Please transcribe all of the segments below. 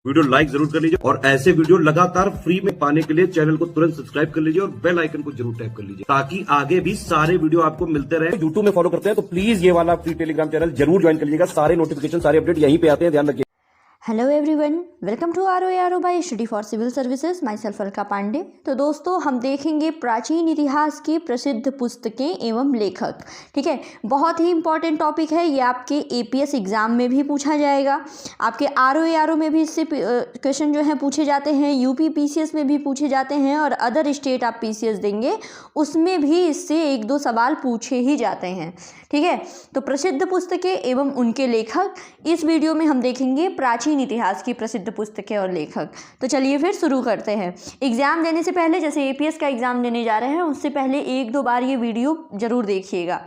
Video like जरूर कर लीजिए और ऐसे वीडियो लगातार फ्री में पाने के लिए चैनल को तुरंत सब्सक्राइब कर लीजिए और बेल आइकन को जरूर टैप कर लीजिए ताकि आगे भी सारे वीडियो आपको मिलते रहे। यूट्यूब में फॉलो करते हैं तो प्लीज ये वाला फ्री टेलीग्राम चैनल जरूर ज्वाइन कर लीजिएगा। सारे नोटिफिकेशन सारे अपडेट यहीं पे आते हैं, ध्यान रखिए। Hello everyone, welcome to R by study for civil services, myself Alka Pandey. तो दोस्तों, हम देखेंगे प्राचीन इतिहास की प्रसिद्ध पुस्तकें एवं लेखक। ठीक है, बहुत ही इंपॉर्टेंट टॉपिक है ये। आपके एपीएस एग्जाम में भी पूछा जाएगा, आपके आर में भी इससे क्वेश्चन जो है पूछे जाते हैं, यूपी पीसीएस में भी पूछे जाते हैं और अदर स्टेट आप पीसीएस देंगे उसमें भी इससे एक दो सवाल पूछे ही जाते हैं। ठीक है, तो प्रसिद्ध पुस्तकें एवं उनके लेखक, इस वीडियो में हम देखेंगे प्राचीन इतिहास की प्रसिद्ध पुस्तकें और लेखक। तो चलिए फिर शुरू करते हैं। एग्जाम देने से पहले, जैसे एपीएस का एग्जाम देने जा रहे हैं, उससे पहले एक दो बार ये वीडियो जरूर देखिएगा।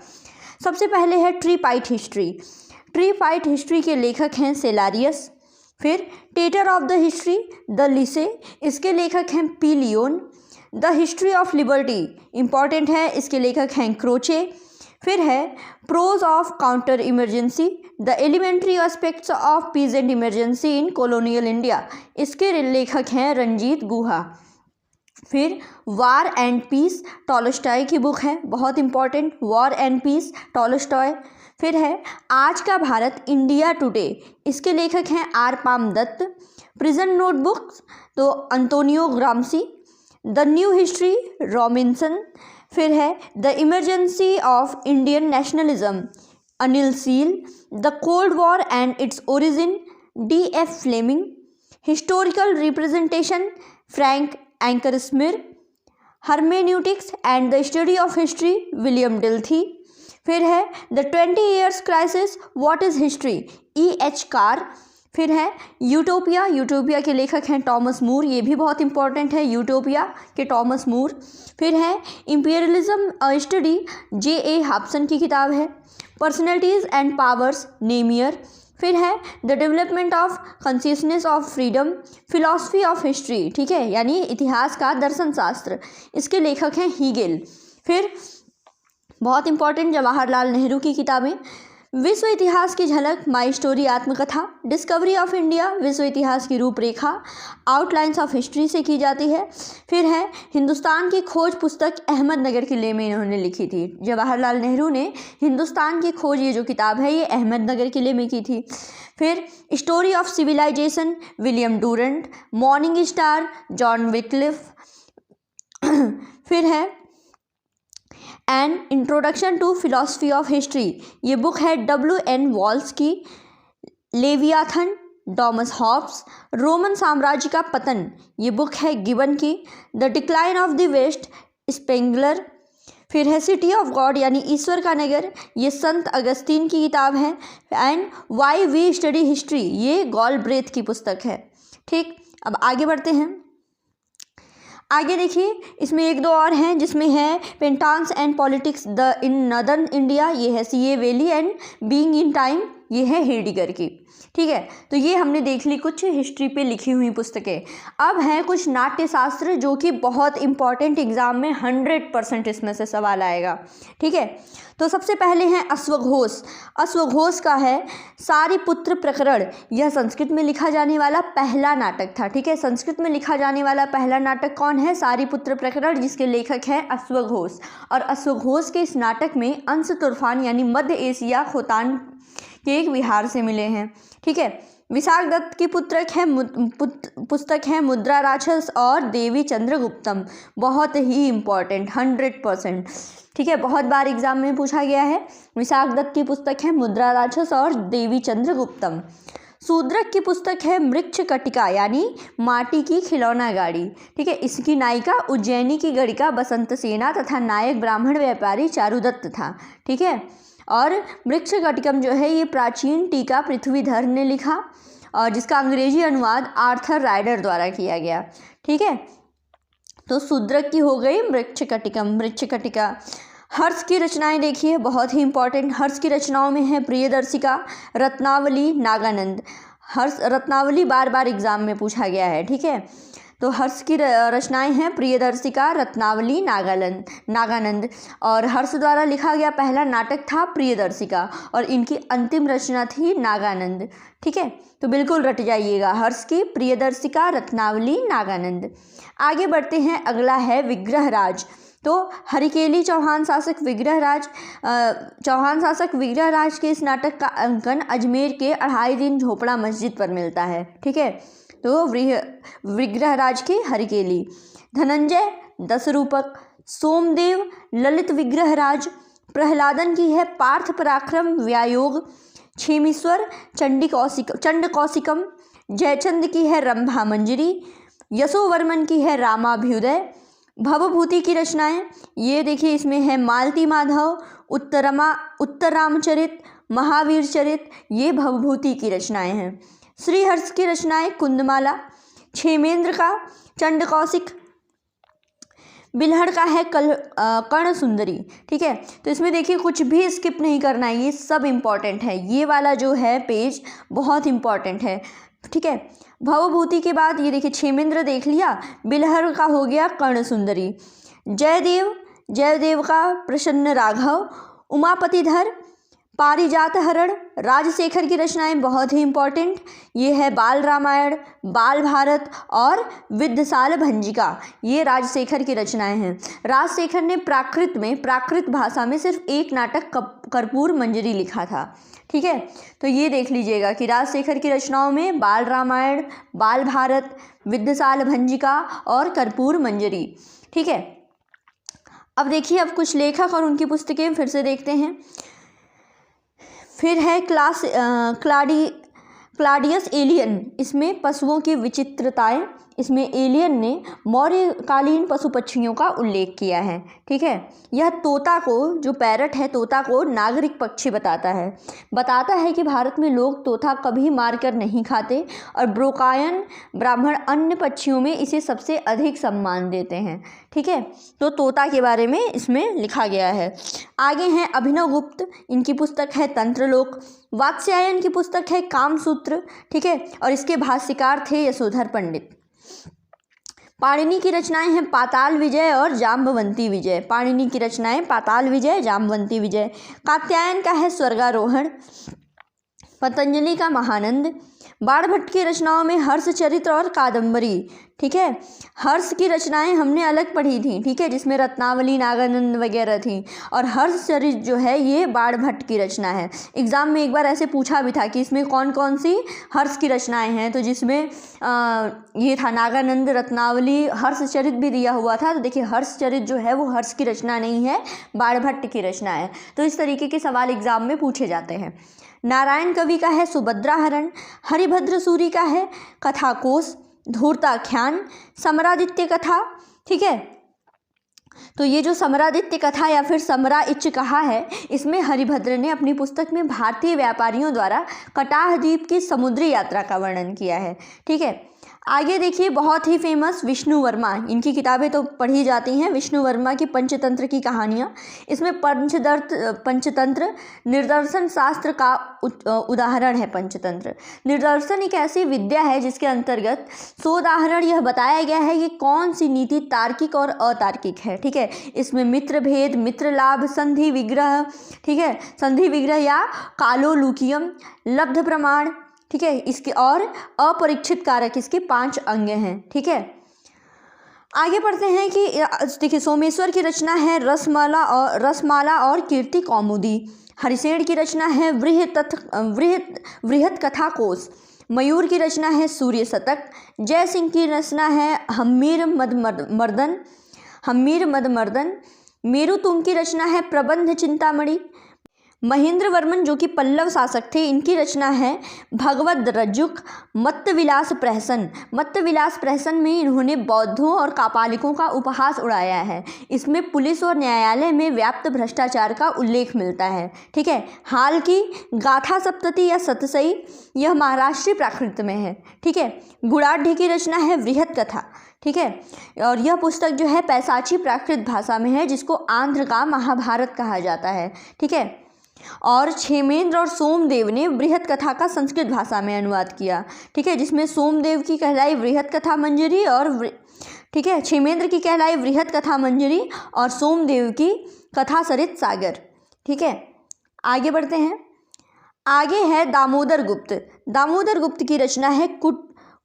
सबसे पहले है ट्रीपाइट हिस्ट्री। ट्रीपाइट हिस्ट्री के लेखक हैं सेलारियस। फिर टेटर ऑफ द हिस्ट्री द लिसे, इसके लेखक हैं P Leon. The history of liberty, important है, इसके लेखक हैं क्रोचे। फिर है prose of counter emergency, the elementary aspects of peasant emergency in colonial India, इसके लेखक हैं रंजीत गुहा। फिर वार एंड पीस, टॉलस्टॉय की बुक है, बहुत important, war and peace, Tolstoy. फिर है आज का भारत, इंडिया टुडे, इसके लेखक हैं R Palme Dutt. Prison notebooks, तो Antonio Gramsci. The new history, Robinson. फिर है the emergence of Indian nationalism, Anil Seal. The cold war and its origin, DF. Fleming. Historical representation, Frank Ankersmit. Hermeneutics and the study of history, William Dilthey. फिर है the 20 years crisis, what is history, EH. Carr. फिर है utopia, utopia के लेखक हैं Thomas More, ये भी बहुत इंपॉर्टेंट है, यूटोपिया के टॉमस मूर। फिर है imperialism a study, JA. Hobson की किताब है। Personalities and powers, Namier. फिर है the development of consciousness of freedom, philosophy of history, ठीक है, यानी इतिहास का दर्शन शास्त्र, इसके लेखक हैं हीगेल। फिर बहुत इंपॉर्टेंट जवाहरलाल नेहरू की किताबें, विश्व इतिहास की झलक, माई स्टोरी आत्मकथा, डिस्कवरी ऑफ इंडिया, विश्व इतिहास की रूपरेखा, आउटलाइंस ऑफ हिस्ट्री से की जाती है। फिर है हिंदुस्तान की खोज पुस्तक, अहमदनगर किले में इन्होंने लिखी थी। जवाहरलाल नेहरू ने हिंदुस्तान की खोज, ये जो किताब है, ये अहमदनगर किले में की थी। फिर story of civilisation, William Durant. Morning star, John Wycliffe. फिर है an introduction to philosophy of history, ये बुक है W.N. वॉल्स की। Leviathan, Thomas Hobbs. रोमन साम्राज्य का पतन, ये बुक है गिबन की। The decline of the west, Spengler. फिर है सिटी ऑफ गॉड, यानी ईश्वर का नगर, ये संत अगस्तीन की किताब है। And why we study history, ये गॉलब्रेथ की पुस्तक है। ठीक, अब आगे बढ़ते हैं। आगे देखिए, इसमें एक दो और हैं, जिसमें है peasants and politics the in northern India, ये है CA Bayly. And being in time, ये है हेडिगर की। ठीक है, तो ये हमने देख ली कुछ हिस्ट्री पे लिखी हुई पुस्तकें। अब हैं कुछ नाट्यशास्त्र, जो कि बहुत इंपॉर्टेंट, एग्जाम में 100% इसमें से सवाल आएगा। ठीक है, तो सबसे पहले हैं अश्वघोष। अश्वघोष का है सारीपुत्र प्रकरण, यह संस्कृत में लिखा जाने वाला पहला नाटक था। ठीक है, संस्कृत में लिखा जाने वाला पहला नाटक कौन है, सारीपुत्र प्रकरण, जिसके लेखक हैं अश्वघोष। और अश्वघोष के इस नाटक में अंश तूफान, यानी मध्य एशिया खोतान के एक विहार से मिले हैं। ठीक है, विशाख दत्त की पुस्तक है मुद्रा राक्षस और देवी चंद्रगुप्तम, बहुत ही इंपॉर्टेंट, 100%। ठीक है, बहुत बार एग्जाम में पूछा गया है। विशाख दत्त की पुस्तक है मुद्रा राक्षस और देवी चंद्रगुप्तम। शूद्रक की पुस्तक है मृक्ष कटिका, यानी माटी की खिलौना गाड़ी। ठीक है, इसकी नायिका उज्जैनी की गणिका बसंत सेना तथा नायक ब्राह्मण व्यापारी चारुदत्त था। ठीक है, और मृक्ष कटिकम जो है, ये प्राचीन टीका पृथ्वीधर ने लिखा और जिसका अंग्रेजी अनुवाद आर्थर राइडर द्वारा किया गया। ठीक है, तो शूद्रक की हो गई मृक्ष कटिकम, मृक्ष कटिका। हर्ष की रचनाएं देखिए, बहुत ही इंपॉर्टेंट। हर्ष की रचनाओं में है प्रियदर्शिका, रत्नावली, नागानंद। हर्ष रत्नावली बार बार एग्जाम में पूछा गया है। ठीक है, तो हर्ष की रचनाएं हैं प्रियदर्शिका, रत्नावली, नागानंद। और हर्ष द्वारा लिखा गया पहला नाटक था प्रियदर्शिका और इनकी अंतिम रचना थी नागानंद। ठीक है, तो बिल्कुल रट जाइएगा, हर्ष की प्रियदर्शिका, रत्नावली, नागानंद। आगे बढ़ते हैं, अगला है विग्रहराज। तो हरिकेली चौहान शासक विग्रहराज के इस नाटक का अंकन अजमेर के 2.5 दिन झोपड़ा मस्जिद पर मिलता है। ठीक है, तो विग्रहराज की हरिकेली। धनंजय 10 रूपक, सोमदेव ललित विग्रहराज, प्रहलादन की है पार्थ पराक्रम व्यायोग, क्षेमीश्वर चंड कौशिकम, जयचंद की है रंभा मंजरी, यशोवर्मन की है रामाभ्युदय। भवभूति की रचनाएं ये देखिए, इसमें है मालती माधव, उत्तरामचरित, महावीर चरित, ये भवभूति की रचनाएं हैं। श्रीहर्ष की रचनाएं कुंदमाला, क्षेमेंद्र का चंड कौशिक, बिल्हड़ का है कर्ण सुंदरी। ठीक है, तो इसमें देखिए कुछ भी स्किप नहीं करना है, ये सब इम्पॉर्टेंट है, ये वाला जो है पेज बहुत इम्पॉर्टेंट है। ठीक है, भवभूति के बाद ये देखिए क्षेमेंद्र देख लिया, बिल्हड़ का हो गया कर्ण सुंदरी, जयदेव का प्रसन्न राघव, उमापतिधर, पारिजात हरण, राजशेखर की रचनाएं बहुत ही इम्पॉर्टेंट, ये है बाल रामायण, बाल भारत और विद्यसाल भंजिका, ये राजशेखर की रचनाएं हैं। राजशेखर ने प्राकृत भाषा में सिर्फ एक नाटक कर्पूर मंजरी लिखा था। ठीक है, तो ये देख लीजिएगा कि राजशेखर की रचनाओं में बाल रामायण, बाल भारत, विद्यसाल भंजिका और कर्पूर मंजरी। ठीक है, अब देखिए, अब कुछ लेखक और उनकी पुस्तकें फिर से देखते हैं। फिर है क्लाडियस एलियन, इसमें पशुओं की विचित्रताएं, इसमें एलियन ने मौर्यकालीन पशु पक्षियों का उल्लेख किया है। ठीक है, यह तोता को, जो पैरट है, तोता को नागरिक पक्षी बताता है कि भारत में लोग तोता कभी मारकर नहीं खाते और ब्रोकायन ब्राह्मण अन्य पक्षियों में इसे सबसे अधिक सम्मान देते हैं। ठीक है, तो तोता के बारे में इसमें लिखा गया है। आगे हैं अभिनव गुप्त, इनकी पुस्तक है तंत्रलोक, वात्स्यायन की पुस्तक है कामसूत्र। ठीक है, और इसके भाष्यकार थे यशोधर पंडित। पाणिनि की रचनाएं हैं पाताल विजय और जाम्बवंती विजय, कात्यायन का है स्वर्गारोहण, पतंजलि का महानंद, बाणभट्ट की रचनाओं में हर्ष चरित्र और कादंबरी। ठीक है, हर्ष की रचनाएं हमने अलग पढ़ी थी। ठीक है, जिसमें रत्नावली, नागानंद वगैरह थी, और हर्ष चरित्र जो है ये बाणभट्ट की रचना है। एग्जाम में एक बार ऐसे पूछा भी था कि इसमें कौन कौन सी हर्ष की रचनाएं हैं, तो जिसमें ये था नागानंद, रत्नावली, हर्ष चरित्र भी दिया हुआ था। तो देखिए, हर्ष चरित्र जो है वो हर्ष की रचना नहीं है, बाणभट्ट की रचना है। तो इस तरीके के सवाल एग्जाम में पूछे जाते हैं। नारायण कवि का है सुभद्राहरण, हरिभद्र सूरी का है कथाकोश, धूर्ताख्यान, समरादित्य कथा। ठीक है, तो ये जो समरादित्य कथा या फिर समराइच कहा है, इसमें हरिभद्र ने अपनी पुस्तक में भारतीय व्यापारियों द्वारा कटाह द्वीप की समुद्री यात्रा का वर्णन किया है। ठीक है, आगे देखिए, बहुत ही फेमस विष्णु वर्मा, इनकी किताबें तो पढ़ी जाती हैं। विष्णु वर्मा की पंचतंत्र की कहानियाँ, इसमें पंचतंत्र निर्दर्शन शास्त्र का उदाहरण है। पंचतंत्र निर्दर्शन एक ऐसी विद्या है जिसके अंतर्गत सोदाहरण यह बताया गया है कि कौन सी नीति तार्किक और अतार्किक है। ठीक है, इसमें मित्र भेद, मित्र लाभ, संधि विग्रह, ठीक है, संधि विग्रह या कालोलुकियम, लब्ध प्रमाण, ठीक है, इसके और अपरीक्षित कारक, इसके 5 अंग हैं। ठीक है, आगे पढ़ते हैं कि देखिए, सोमेश्वर की रचना है रसमाला और कीर्ति कौमुदी, हरिसेन की रचना है वृहत कथा कोश, मयूर की रचना है सूर्य शतक, जय सिंह की रचना है हम्मीर मदमर्दन, मेरुतुंग की रचना है प्रबंध चिंतामणि, महेंद्र वर्मन जो कि पल्लव शासक थे, इनकी रचना है भगवद रज्जुक, मत्तविलास प्रहसन में इन्होंने बौद्धों और कापालिकों का उपहास उड़ाया है। इसमें पुलिस और न्यायालय में व्याप्त भ्रष्टाचार का उल्लेख मिलता है। ठीक है, हाल की गाथा सप्तती या सतसई, यह महाराष्ट्रीय प्राकृत में है। ठीक है, गुड़ाढ़ी की रचना है वृहत कथा। ठीक है, और यह पुस्तक जो है पैसाची प्राकृत भाषा में है, जिसको आंध्र का महाभारत कहा जाता है। ठीक है, और क्षेमेंद्र और सोमदेव ने बृहत कथा का संस्कृत भाषा में अनुवाद किया। ठीक है, जिसमें सोमदेव की कहलाई बृहत कथा मंजरी और ठीक है, क्षेमेंद्र की कहलाई बृहत कथा मंजरी और सोमदेव की कथा सरित सागर। ठीक है, आगे बढ़ते हैं। आगे है दामोदर गुप्त। दामोदर गुप्त की रचना है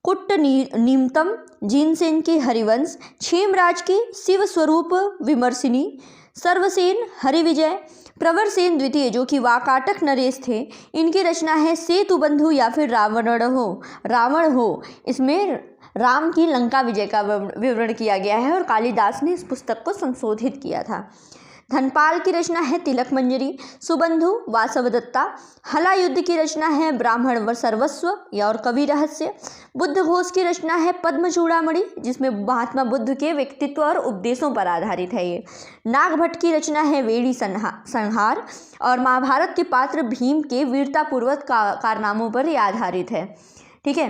कुट्टनीमतम, जीनसेन की हरिवंश, क्षेमराज की शिव स्वरूप विमर्शिनी, सर्वसेन हरिविजय, प्रवरसेन द्वितीय जो कि वाकाटक नरेश थे, इनकी रचना है सेतु बंधु या फिर रावण हो। इसमें राम की लंका विजय का विवरण किया गया है और कालिदास ने इस पुस्तक को संशोधित किया था। धनपाल की रचना है तिलक मंजरी, सुबंधु वासवदत्ता, हला युद्ध की रचना है ब्राह्मण व सर्वस्व या और कवि रहस्य, बुद्ध घोष की रचना है पद्म चूड़ामणि जिसमें महात्मा बुद्ध के व्यक्तित्व और उपदेशों पर आधारित है ये। नागभट्ट की रचना है वेड़ी संहार और महाभारत के पात्र भीम के वीरतापूर्वक कारनामों पर यह आधारित है। ठीक है,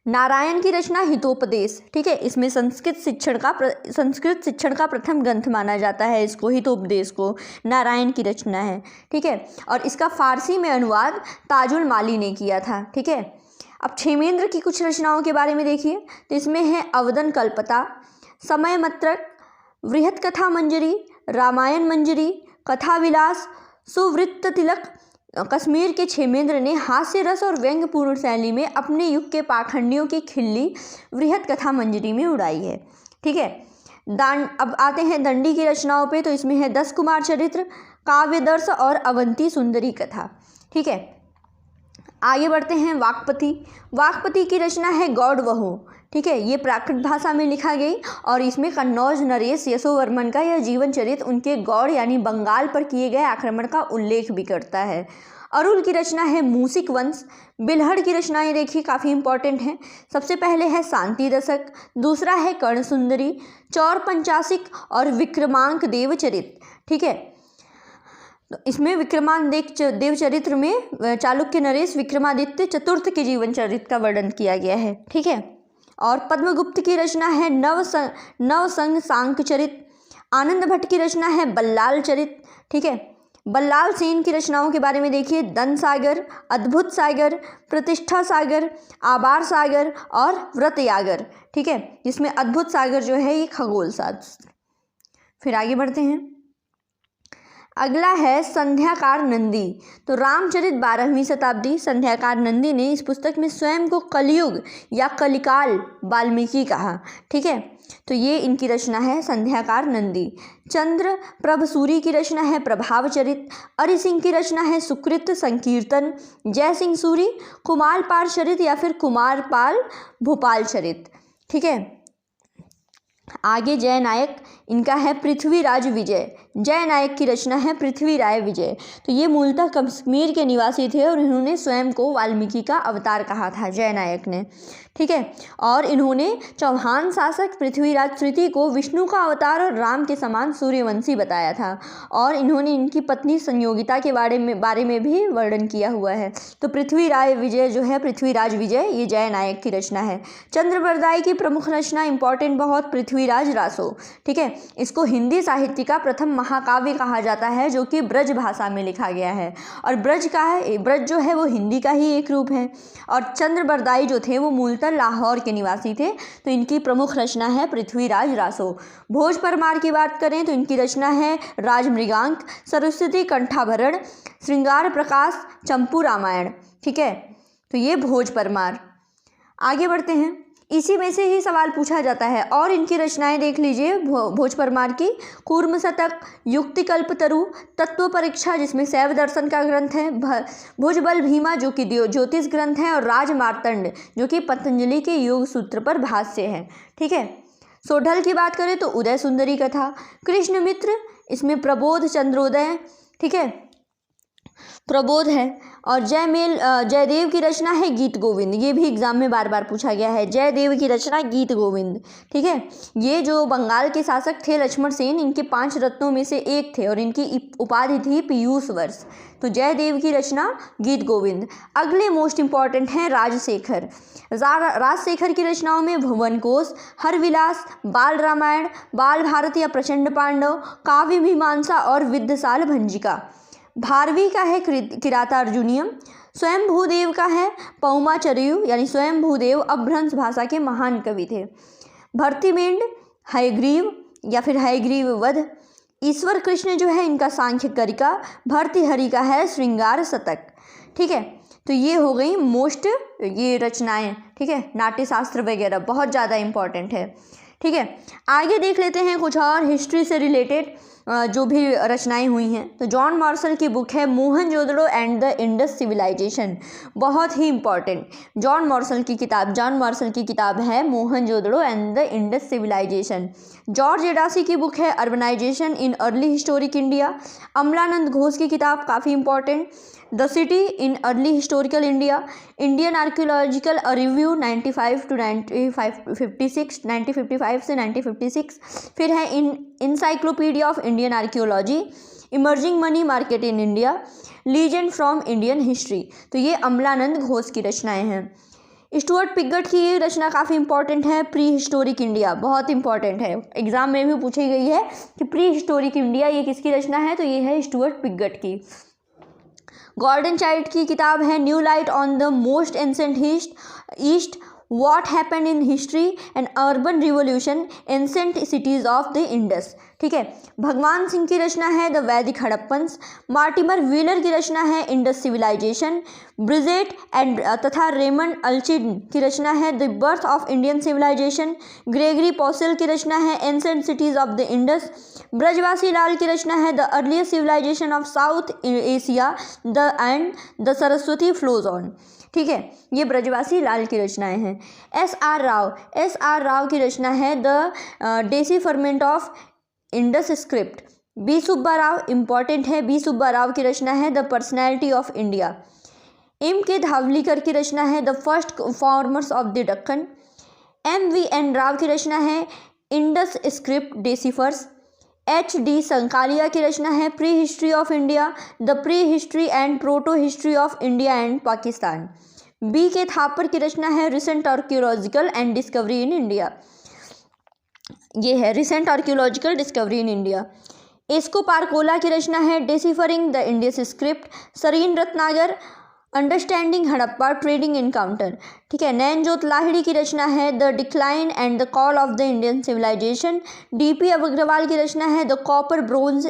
नारायण की रचना हितोपदेश। ठीक है, इसमें संस्कृत शिक्षण का प्रथम ग्रंथ माना जाता है इसको, हितोपदेश को नारायण की रचना है। ठीक है, और इसका फारसी में अनुवाद ताजुल माली ने किया था। ठीक है, अब क्षेमेंद्र की कुछ रचनाओं के बारे में देखिए तो इसमें है अवदन कल्पता, समय मत्रक, बृहत कथा मंजरी, रामायण मंजरी, कथा विलास, सुवृत्त तिलक। कश्मीर के क्षेमेंद्र ने हास्य रस और व्यंग्यपूर्ण शैली में अपने युग के पाखंडियों की खिल्ली बृहत कथा मंजरी में उड़ाई है। ठीक है, अब आते हैं दंडी की रचनाओं पे तो इसमें है 10 कुमार चरित्र, काव्यदर्श और अवंती सुंदरी कथा। ठीक है, आगे बढ़ते हैं वाकपति की रचना है गौड़वहो। ठीक है, ये प्राकृत भाषा में लिखा गई और इसमें कन्नौज नरेश यशोवर्मन का यह जीवन चरित्र उनके गौड़ यानी बंगाल पर किए गए आक्रमण का उल्लेख भी करता है। अरुल की रचना है मूसिक वंश। बिल्हड़ की रचनाएं देखिए काफ़ी इंपॉर्टेंट हैं। सबसे पहले है शांति दशक, दूसरा है कर्ण सुंदरी, चौर पंचाशिक और विक्रमांक देवचरित। ठीक है, तो इसमें विक्रमांक देवचरित्र में चालुक्य नरेश विक्रमादित्य चतुर्थ के जीवन चरित्र का वर्णन किया गया है। ठीक है, और पद्मगुप्त की रचना है नवसंग सांक चरित। आनंद भट्ट की रचना है बल्लाल चरित। ठीक है, बल्लाल सेन की रचनाओं के बारे में देखिए दन सागर, अद्भुत सागर, प्रतिष्ठा सागर, आबार सागर और व्रत यागर। ठीक है, जिसमें अद्भुत सागर जो है ये खगोल शास्त्र। फिर आगे बढ़ते हैं। अगला है संध्याकार नंदी। तो रामचरित 12वीं शताब्दी संध्याकार नंदी ने इस पुस्तक में स्वयं को कलयुग या कलिकाल वाल्मीकि कहा। ठीक है, तो ये इनकी रचना है संध्याकार नंदी। चंद्र प्रभ सूरी की रचना है प्रभाव चरित। अरि सिंह की रचना है सुकृत संकीर्तन। जय सिंह सूरी कुमारपाल चरित या फिर कुमारपाल भोपाल चरित। ठीक है, आगे जय नायक, इनका है पृथ्वीराज विजय। जय नायक की रचना है पृथ्वीराज विजय। तो ये मूलतः कश्मीर के निवासी थे और इन्होंने स्वयं को वाल्मीकि का अवतार कहा था जय नायक ने। ठीक है, और इन्होंने चौहान शासक पृथ्वीराज तृतीय को विष्णु का अवतार और राम के समान सूर्यवंशी बताया था और इन्होंने इनकी पत्नी संयोगिता के बारे में भी वर्णन किया हुआ है। तो पृथ्वीराज विजय जो है पृथ्वीराज विजय ये जय नायक की रचना है। चंद्रबरदाई की प्रमुख रचना इंपॉर्टेंट बहुत पृथ्वीराज रासो। ठीक है, इसको हिंदी साहित्य का प्रथम महाकाव्य कहा जाता है जो कि ब्रज भाषा में लिखा गया है और ब्रज जो है वो हिंदी का ही एक रूप है। और चंद्रबरदाई जो थे वो मूलतः लाहौर के निवासी थे, तो इनकी प्रमुख रचना है पृथ्वीराज रासो। भोज परमार की बात करें तो इनकी रचना है राजमृगांक, सरस्वती कंठाभरण, श्रृंगार प्रकाश, चंपू रामायण। ठीक है, तो ये भोज परमार। आगे बढ़ते हैं, इसी में से ही सवाल पूछा जाता है और इनकी रचनाएं देख लीजिए भोज परमार की। कूर्म शतक, युक्तिकल्प तरु, तत्व परीक्षा जिसमें शैव दर्शन का ग्रंथ है, भुजबल भीमा जो कि ज्योतिष ग्रंथ है और राज मार्तंड जो कि पतंजलि के योग सूत्र पर भाष्य है। ठीक है, सोढल की बात करें तो उदय सुंदरी कथा, कृष्ण मित्र इसमें प्रबोध चंद्रोदय। ठीक है, प्रबोध है और जयदेव की रचना है गीत गोविंद। ये भी एग्जाम में बार बार पूछा गया है, जयदेव की रचना गीत गोविंद। ठीक है, ये जो बंगाल के शासक थे लक्ष्मण सेन, इनके 5 रत्नों में से एक थे और इनकी उपाधि थी पीयूष वर्ष। तो जयदेव की रचना गीत गोविंद। अगले मोस्ट इंपॉर्टेंट हैं राजशेखर। राजशेखर की रचनाओं में भुवन कोश, हरविलास, बाल रामायण, बाल भारत या प्रचंड पांडव, काव्य मीमांसा और विद्यशाल भंजिका। भारवी का है किरातार्जुनीयम, स्वयं भूदेव का है पौमाचर्यु, यानी स्वयं भूदेव अपभ्रंश भाषा के महान कवि थे। भर्तृमेंड हयग्रीव या फिर हयग्रीव वध, ईश्वर कृष्ण जो है इनका सांख्य कारिका, भर्तृहरि का है श्रृंगार शतक। ठीक है, तो ये हो गई मोस्ट ये रचनाएं। ठीक है, नाट्यशास्त्र वगैरह बहुत ज़्यादा इम्पॉर्टेंट है। ठीक है, आगे देख लेते हैं कुछ और हिस्ट्री से रिलेटेड जो भी रचनाएं हुई हैं। तो जॉन मार्शल की बुक है Mohenjodaro and the Indus civilisation, बहुत ही इंपॉर्टेंट। जॉन मार्शल की किताब है Mohenjodaro and the Indus civilisation. George Erdosy की बुक है urbanisation in early historic India. Amalananda Ghosh की किताब काफ़ी important, the city in early historical India. Indian archaeological review 1955 से 1956। फिर है encyclopaedia of Indian archaeology, emerging money market in India, legend from Indian history. तो ये अमलानंद घोष की रचनाएं हैं। स्टुअर्ट पिगट की ये रचना काफ़ी इंपॉर्टेंट है, प्री हिस्टोरिक इंडिया, बहुत इंपॉर्टेंट है, एग्जाम में भी पूछी गई है कि प्री हिस्टोरिक इंडिया ये किसकी रचना है, तो ये है स्टुअर्ट पिगट की। गॉर्डन चाइल्ड की किताब है new light on the most ancient east, what happened in history and urban revolution, ancient cities of the Indus. ठीक है, भगवान सिंह की रचना है द वैदिक हड़प्पन्स। मार्टिमर व्हीलर की रचना है इंडस सिविलाइजेशन। ब्रिजेट एंड तथा रेमंड अल्चिन की रचना है the birth of Indian civilisation. Gregory Possehl की रचना है ancient cities of the Indus. Brajbasi Lal की रचना है the earliest civilisation of South Asia the Saraswati flows on. ठीक है, ये ब्रजवासी लाल की रचनाएं हैं। एस आर राव की रचना है the decipherment of Indus script. B Subba Rao important है, बी सुब्बा राव की रचना है the personality of India. M K Dhavalikar की रचना है the first farmers of the Deccan. M V N Rao की रचना है Indus script deciphers. H D Sankalia की रचना है prehistory of India, the prehistory and protohistory of India and Pakistan. B K Thapar की रचना है recent archaeological and discovery in India, ये है recent archaeological discovery in India. Asko Parpola की रचना है deciphering the Indus script. Shereen Ratnagar understanding Harappa trading encounter. ठीक है, नैनजोत लाहिड़ी की रचना है the decline and the fall of the Indian civilisation. DP Agrawal की रचना है the copper bronze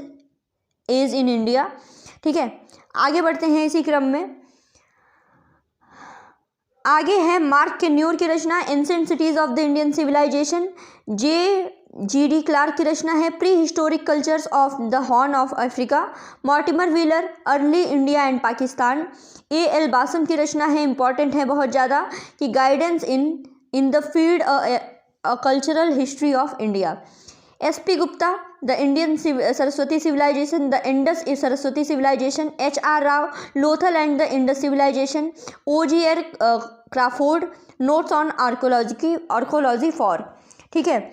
age in India. ठीक है, आगे बढ़ते हैं इसी क्रम में। आगे है मार्क कैन्योर की रचना ancient cities of the Indian civilisation. GD. Clark की रचना है prehistoric cultures of the horn of Africa. Mortimer Wheeler early India and Pakistan. AL. Basham की रचना है, इंपॉर्टेंट है बहुत ज़्यादा, कि guidance in the field a cultural history of India. SP. Gupta the Indian Saraswati civilisation, the Indus Saraswati civilisation. HR. Rao Lothal and the Indus civilisation. O.G.R. Crawford notes on archaeology for. ठीक है,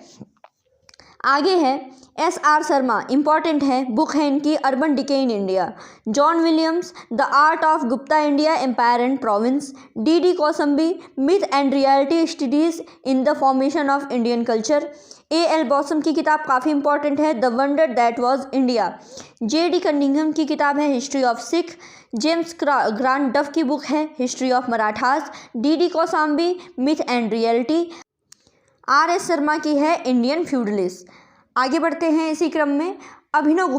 आगे है S.R. शर्मा, इंपॉर्टेंट है, बुक है इनकी urban decay in India. John Williams the art of Gupta India empire and province. D Kosambi myth and reality studies in the formation of Indian culture. A.L. Basham की किताब काफ़ी इंपॉर्टेंट है, the wonder that was India. J.D. Cunningham की किताब है history of Sikh. James Grant Duff की book है history of Marathas. D.D. Kosambi myth and reality. R.S. Sharma की है इंडियन फ्यूडलिस्ट। आगे बढ़ते हैं इसी क्रम में। अभिनव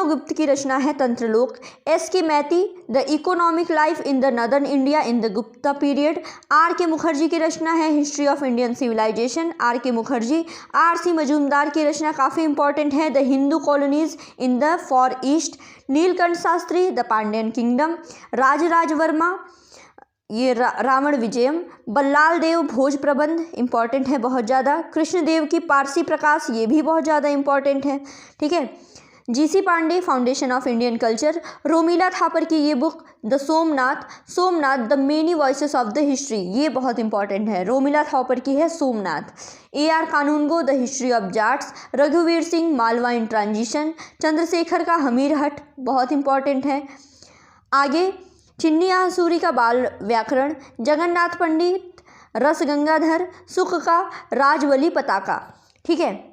गुप्त की रचना है Tantraloka. S K Maity the economic life in the northern India in the Gupta period. R K Mukherjee की रचना है history of Indian civilisation, R K Mukherjee. R C Majumdar की रचना काफ़ी इंपॉर्टेंट है, the Hindu colonies in the far east. Nilakanta Sastri the Pandyan kingdom. Rajaraja Varma ये रावण विजयम। बल्लाल देव भोज प्रबंध, important है बहुत ज़्यादा। कृष्णदेव की पारसी प्रकाश, ये भी बहुत ज़्यादा इंपॉर्टेंट है। ठीक है, G.C. Pandey foundation of Indian culture. Romila Thapar की ये book the Somnath the many voices of the history, ये बहुत इंपॉर्टेंट है, रोमिला थापर की है Somnath. A.R. Kanungo the history of Jats. Raghubir Singh Malwa in transition. Chandrashekhar का हमीर हट, बहुत इंपॉर्टेंट है। आगे चिन्नी आसूरी का बाल व्याकरण। जगन्नाथ पंडित रस गंगाधर। सुख का राजवली पताका। ठीक है,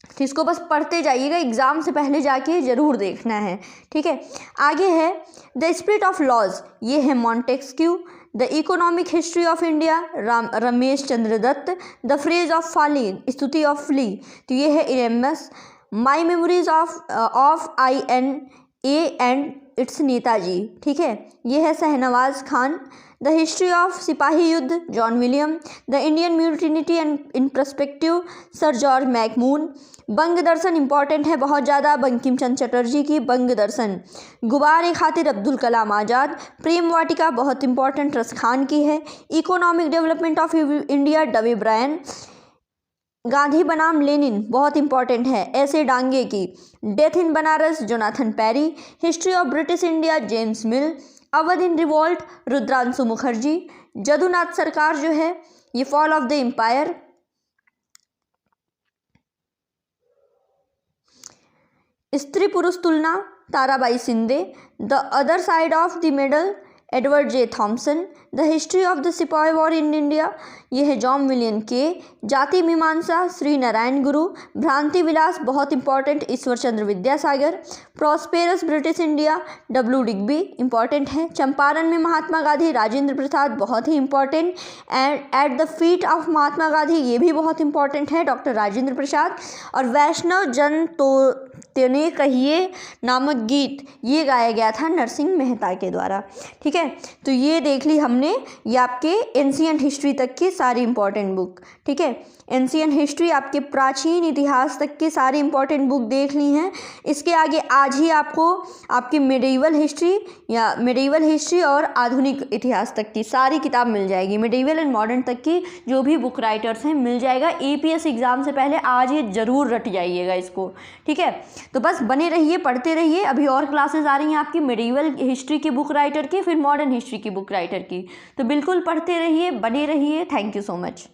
तो इसको बस पढ़ते जाइएगा, एग्ज़ाम से पहले जाके ज़रूर देखना है, ठीक है। आगे है द स्पिरिट ऑफ लॉज, ये है Montesquieu. The economic history of India, Ramesh Chandra Dutt. The praise of folly, स्तुति ऑफ फ्ली, तो ये है Erasmus. My memories of INA and its Netaji, ठीक है, ये है Shahnawaz Khan. The history of सिपाही युद्ध, John William. The Indian mutiny and in perspective, sir George MacMunn. Banga Darshan important है बहुत ज़्यादा, बंकिम चंद्र चटर्जी की बंग दर्शन। गुबार खातिर, अब्दुल कलाम आज़ाद। प्रेम वाटिका बहुत इंपॉर्टेंट, रस खान की है। Economic development of India, Dave Bryan. Gandhi बनाम लेनिन बहुत इंपॉर्टेंट है, ऐसे डांगे की। Death in Banaras, Jonathan Parry. History of British India, James Mill. Awadh in revolt, Rudrangshu Mukherjee. Jadunath Sarkar जो है ये फॉल ऑफ द एम्पायर। स्त्री पुरुष तुलना, Tarabai Shinde. The other side of the medal, Edward J Thomson. The history of the सिपाही वॉर इन इंडिया, ये है John William के। जाति मीमांसा, श्री नारायण गुरु। भ्रांति विलास बहुत important, Ishwar Chandra Vidyasagar. Prosperous British India, W Digby important है। चंपारण में महात्मा गांधी, राजेंद्र प्रसाद बहुत ही important. And at the feet of Mahatma Gandhi, ये भी बहुत इंपॉर्टेंट है, डॉक्टर राजेंद्र प्रसाद। और वैष्णव जन तो तेने कहिए नामक गीत, ये गाया गया था नरसिंह मेहता के द्वारा, ठीक है। तो ये देख ली हमने, ये आपके एंशिएंट हिस्ट्री तक की सारी इंपॉर्टेंट बुक, ठीक है। एंशिएंट हिस्ट्री आपके प्राचीन इतिहास तक की सारी इंपॉर्टेंट बुक देख ली हैं। इसके आगे आज ही आपको आपकी मिडिवल हिस्ट्री और आधुनिक इतिहास तक की सारी किताब मिल जाएगी। मिडिवल एंड मॉडर्न तक की जो भी बुक राइटर्स हैं मिल जाएगा। APS एग्ज़ाम से पहले आज ये ज़रूर रट जाइएगा इसको, ठीक है। तो बस बने रहिए, पढ़ते रहिए। अभी और क्लासेस आ रही हैं आपकी मिडिवल हिस्ट्री की बुक राइटर की, फिर मॉडर्न हिस्ट्री की बुक राइटर की, तो बिल्कुल पढ़ते रहिए, बने रहिए। Thank you so much.